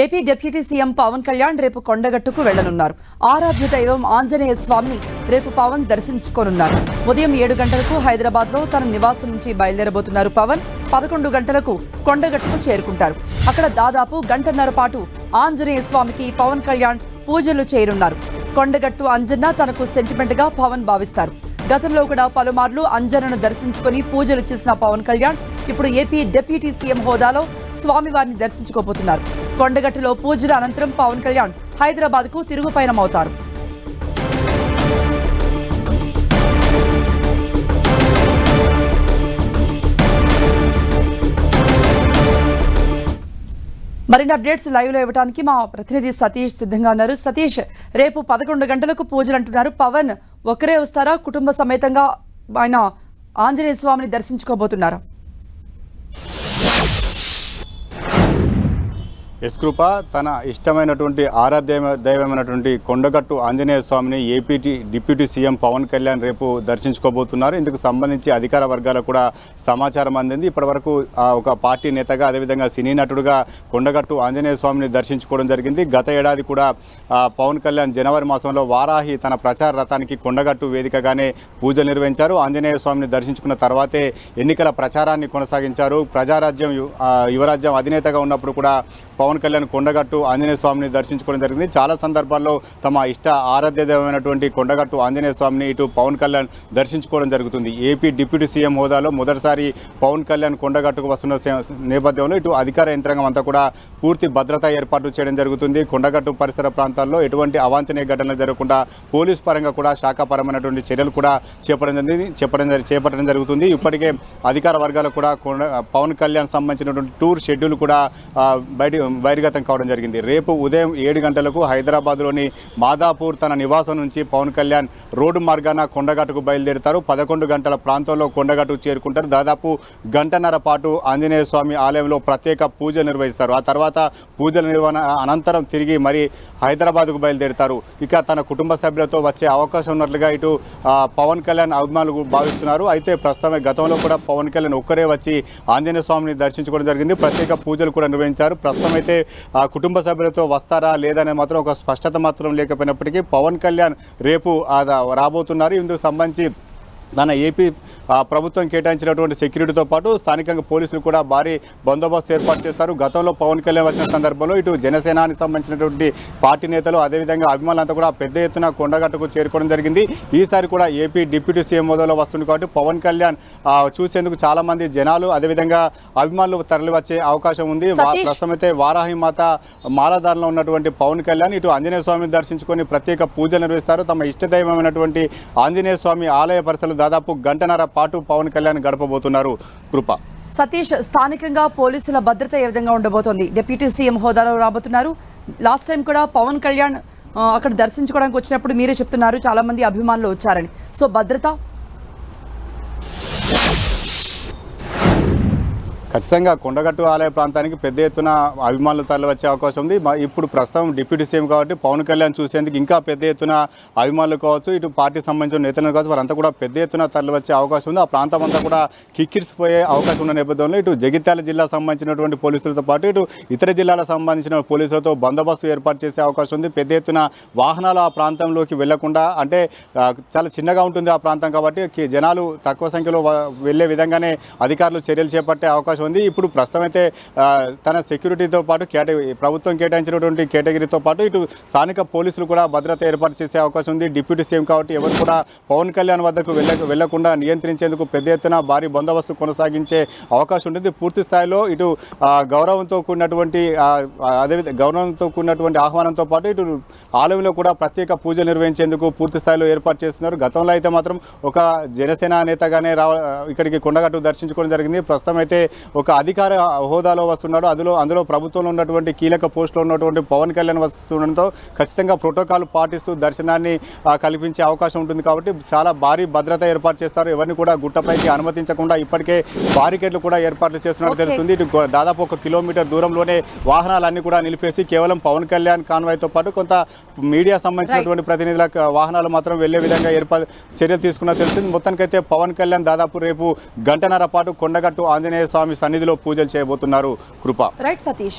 AP deputy CM Pawan Kalyan రేపు కొండగట్టుకు వెళ్లనున్నారు. ఆరాధ్య దైవం ఆంజనేయ స్వామిని రేపు పవన్ దర్శించుకోనున్నారు. ఉదయం 7 గంటలకు హైదరాబాద్ లో తన నివాసం నుంచి బయలుదేరబోతున్నారు. పవన్ 11 గంటలకు కొండగట్టుకు చేరుకుంటారు. అక్కడ దాదాపు గంటన్నర పాటు ఆంజనేయ స్వామికి పవన్ కళ్యాణ్ పూజలు చేయనున్నారు. కొండగట్టు అంజన్న తనకు సెంటిమెంట్ గా పవన్ భావిస్తారు. గతంలో కూడా పలుమార్లు అంజన్నను దర్శించుకుని పూజలు చేసిన పవన్ కళ్యాణ్ ఇప్పుడు ఏపీ డిప్యూటీ సీఎం హోదాలో స్వామివారిని దర్శించుకోబోతున్నారు. కొండగట్టులో పూజల అనంతరం పవన్ కళ్యాణ్ హైదరాబాద్ కు తిరుగు పయనమవుతారు. మరిన్ని అప్డేట్స్ లైవ్ లో ఇవ్వడానికి మా ప్రతినిధి సతీష్ సిద్ధంగా ఉన్నారు. సతీష్, రేపు 11 గంటలకు పూజలు అంటున్నారు. పవన్ ఒకరే వస్తారా, కుటుంబ సమేతంగా ఆయన ఆంజనేయ స్వామిని దర్శించుకోబోతున్నారా? ఎస్కృప తన ఇష్టమైనటువంటి ఆరాధ్య దైవమైనటువంటి కొండగట్టు ఆంజనేయ స్వామిని AP deputy CM Pawan Kalyan రేపు దర్శించుకోబోతున్నారు. ఇందుకు సంబంధించి అధికార వర్గాలకు కూడా సమాచారం అందింది. ఇప్పటివరకు ఒక పార్టీ నేతగా అదేవిధంగా సినీ నటుడుగా కొండగట్టు ఆంజనేయ స్వామిని దర్శించుకోవడం జరిగింది. గత ఏడాది కూడా పవన్ కళ్యాణ్ జనవరి మాసంలో వారాహి తన ప్రచార రథానికి కొండగట్టు వేదికగానే పూజలు నిర్వహించారు. ఆంజనేయ స్వామిని దర్శించుకున్న తర్వాతే ఎన్నికల ప్రచారాన్ని కొనసాగించారు. ప్రజారాజ్యం యువరాజ్యం అధినేతగా ఉన్నప్పుడు కూడా పవన్ కళ్యాణ్ కొండగట్టు ఆంజనేయ స్వామిని దర్శించుకోవడం జరిగింది. చాలా సందర్భాల్లో తమ ఇష్ట ఆరాధ్య దైవమైనటువంటి కొండగట్టు ఆంజనేయ స్వామిని ఇటు పవన్ కళ్యాణ్ దర్శించుకోవడం జరుగుతుంది. ఏపీ డిప్యూటీ సీఎం హోదాలో మొదటిసారి పవన్ కళ్యాణ్ కొండగట్టుకు వస్తున్న నేపథ్యంలో ఇటు అధికార యంత్రాంగం అంతా కూడా పూర్తి భద్రతా ఏర్పాట్లు చేయడం జరుగుతుంది. కొండగట్టు పరిసర ప్రాంతాల్లో ఎటువంటి అవాంఛనీయ ఘటనలు జరగకుండా పోలీసు పరంగా కూడా శాఖాపరమైనటువంటి చర్యలు కూడా చేపట్టడం జరుగుతుంది. ఇప్పటికే అధికార వర్గాలకు కూడా పవన్ కళ్యాణ్ సంబంధించినటువంటి టూర్ షెడ్యూల్ కూడా బహిర్గతం కావడం జరిగింది. రేపు ఉదయం 7 గంటలకు హైదరాబాద్లోని మాదాపూర్ తన నివాసం నుంచి పవన్ కళ్యాణ్ రోడ్డు మార్గాన కొండగట్టుకు బయలుదేరుతారు. 11 గంటల ప్రాంతంలో కొండగట్టుకు చేరుకుంటారు. దాదాపు గంటన్నర పాటు ఆంజనేయ స్వామి ఆలయంలో ప్రత్యేక పూజ నిర్వహిస్తారు. ఆ తర్వాత పూజల నిర్వహణ అనంతరం తిరిగి మరి హైదరాబాద్కు బయలుదేరుతారు. ఇక తన కుటుంబ సభ్యులతో వచ్చే అవకాశం ఉన్నట్లుగా ఇటు పవన్ కళ్యాణ్ అభిమానులు భావిస్తున్నారు. అయితే ప్రస్తుతమే గతంలో కూడా పవన్ కళ్యాణ్ ఒక్కరే వచ్చి ఆంజనేయ స్వామిని దర్శించుకోవడం జరిగింది. ప్రత్యేక పూజలు కూడా నిర్వహించారు. ప్రస్తుతం అయితే కుటుంబ సభ్యులతో వస్తారా లేదనే మాత్రం ఒక స్పష్టత మాత్రం లేకపోయినప్పటికీ పవన్ కళ్యాణ్ రేపు రాబోతున్నారు. ఇందుకు సంబంధించి తన ఏపీ ప్రభుత్వం కేటాయించినటువంటి సెక్యూరిటీతో పాటు స్థానికంగా పోలీసులు కూడా భారీ బందోబస్తు ఏర్పాటు చేస్తారు. గతంలో పవన్ కళ్యాణ్ వచ్చిన సందర్భంలో ఇటు జనసేనానికి సంబంధించినటువంటి పార్టీ నేతలు అదేవిధంగా అభిమానులంతా కూడా పెద్ద ఎత్తున కొండగట్టుకు చేరుకోవడం జరిగింది. ఈసారి కూడా ఏపీ డిప్యూటీ సీఎం హోదాలో వస్తుంది కాబట్టి పవన్ కళ్యాణ్ చూసేందుకు చాలా మంది జనాలు అదేవిధంగా అభిమానులు తరలి వచ్చే అవకాశం ఉంది. ప్రస్తుతం అయితే వారాహి మాత మాలాధారంలో ఉన్నటువంటి పవన్ కళ్యాణ్ ఇటు ఆంజనేయ స్వామిని దర్శించుకొని ప్రత్యేక పూజలు నిర్వహిస్తారు. తమ ఇష్టదైవమైనటువంటి ఆంజనేయ స్వామి ఆలయ పరిసరాలు దాదాపు గంటన్నర పాటు పవన్ కళ్యాణ్ గడపబోతున్నారు. కృప. సతీష్, స్థానికంగా పోలీసుల భద్రత ఏ విధంగా ఉండబోతోంది? డిప్యూటీ సీఎం హోదాలో రాబోతున్నారు. లాస్ట్ టైం కూడా పవన్ కళ్యాణ్ అక్కడ దర్శించుకోవడానికి వచ్చినప్పుడు మీరే చెప్తున్నారు చాలా మంది అభిమానులు వచ్చారని. సో భద్రత ఖచ్చితంగా కొండగట్టు ఆలయ ప్రాంతానికి పెద్ద ఎత్తున అభిమానులు తరలి వచ్చే అవకాశం ఉంది. ఇప్పుడు ప్రస్తుతం డిప్యూటీ సీఎం కాబట్టి పవన్ కళ్యాణ్ చూసేందుకు ఇంకా పెద్ద ఎత్తున అభిమానులు కావచ్చు, ఇటు పార్టీ సంబంధించిన నేతలు కావచ్చు, వారంతా కూడా పెద్ద ఎత్తున తరలి వచ్చే అవకాశం ఉంది. ఆ ప్రాంతం అంతా కూడా కిక్కిరిసిపోయే అవకాశం ఉన్న నేపథ్యంలో ఇటు జగిత్యాల జిల్లా సంబంధించినటువంటి పోలీసులతో పాటు ఇటు ఇతర జిల్లాలకు సంబంధించిన పోలీసులతో బందోబస్తు ఏర్పాటు చేసే అవకాశం ఉంది. పెద్ద ఎత్తున వాహనాలు ఆ ప్రాంతంలోకి వెళ్లకుండా, అంటే చాలా చిన్నగా ఉంటుంది ఆ ప్రాంతం కాబట్టి జనాలు తక్కువ సంఖ్యలో వెళ్లే విధంగానే అధికారులు చర్యలు చేపట్టే అవకాశం ఉంది. ఇప్పుడు ప్రస్తుతం అయితే తన సెక్యూరిటీతో పాటు ప్రభుత్వం కేటాయించినటువంటి కేటగిరీతో పాటు ఇటు స్థానిక పోలీసులు కూడా భద్రత ఏర్పాటు చేసే అవకాశం ఉంది. డిప్యూటీ సీఎం కాబట్టి ఎవరు కూడా పవన్ కళ్యాణ్ వద్దకు వెళ్లకుండా నియంత్రించేందుకు పెద్ద ఎత్తున భారీ బందోబస్తు కొనసాగించే అవకాశం ఉంటుంది. పూర్తి స్థాయిలో ఇటు గౌరవంతో కూడినటువంటి ఆహ్వానంతో పాటు ఇటు ఆలయంలో కూడా ప్రత్యేక పూజ నిర్వహించేందుకు పూర్తి స్థాయిలో ఏర్పాటు చేస్తున్నారు. గతంలో అయితే మాత్రం ఒక జనసేన నేతగానే ఇక్కడికి కొండగట్టు దర్శించుకోవడం జరిగింది. ప్రస్తుతం అయితే ఒక అధికార హోదాలో వస్తున్నాడు. అందులో ప్రభుత్వంలో ఉన్నటువంటి కీలక పోస్టులో ఉన్నటువంటి పవన్ కళ్యాణ్ వస్తుండడంతో ఖచ్చితంగా ప్రోటోకాల్ పాటిస్తూ దర్శనాన్ని కల్పించే అవకాశం ఉంటుంది. కాబట్టి చాలా భారీ భద్రత ఏర్పాటు చేస్తారు. ఎవరిని కూడా గుట్టపైకి అనుమతించకుండా ఇప్పటికే బారికేడ్లు కూడా ఏర్పాట్లు చేస్తున్నట్టు తెలుస్తుంది. ఇటు దాదాపు 1 కిలోమీటర్ దూరంలోనే వాహనాలన్నీ కూడా నిలిపేసి కేవలం పవన్ కళ్యాణ్ కాన్వాయ్తో పాటు కొంత మీడియా సంబంధించినటువంటి ప్రతినిధుల వాహనాలు మాత్రం వెళ్లే విధంగా చర్యలు తీసుకున్నట్టు తెలుస్తుంది. మొత్తానికైతే పవన్ కళ్యాణ్ దాదాపు రేపు గంటన్నర పాటు కొండగట్టు ఆంజనేయ స్వామి సన్నిధిలో పూజలు చేయబోతున్నారు. కృప. రైట్ సతీష్.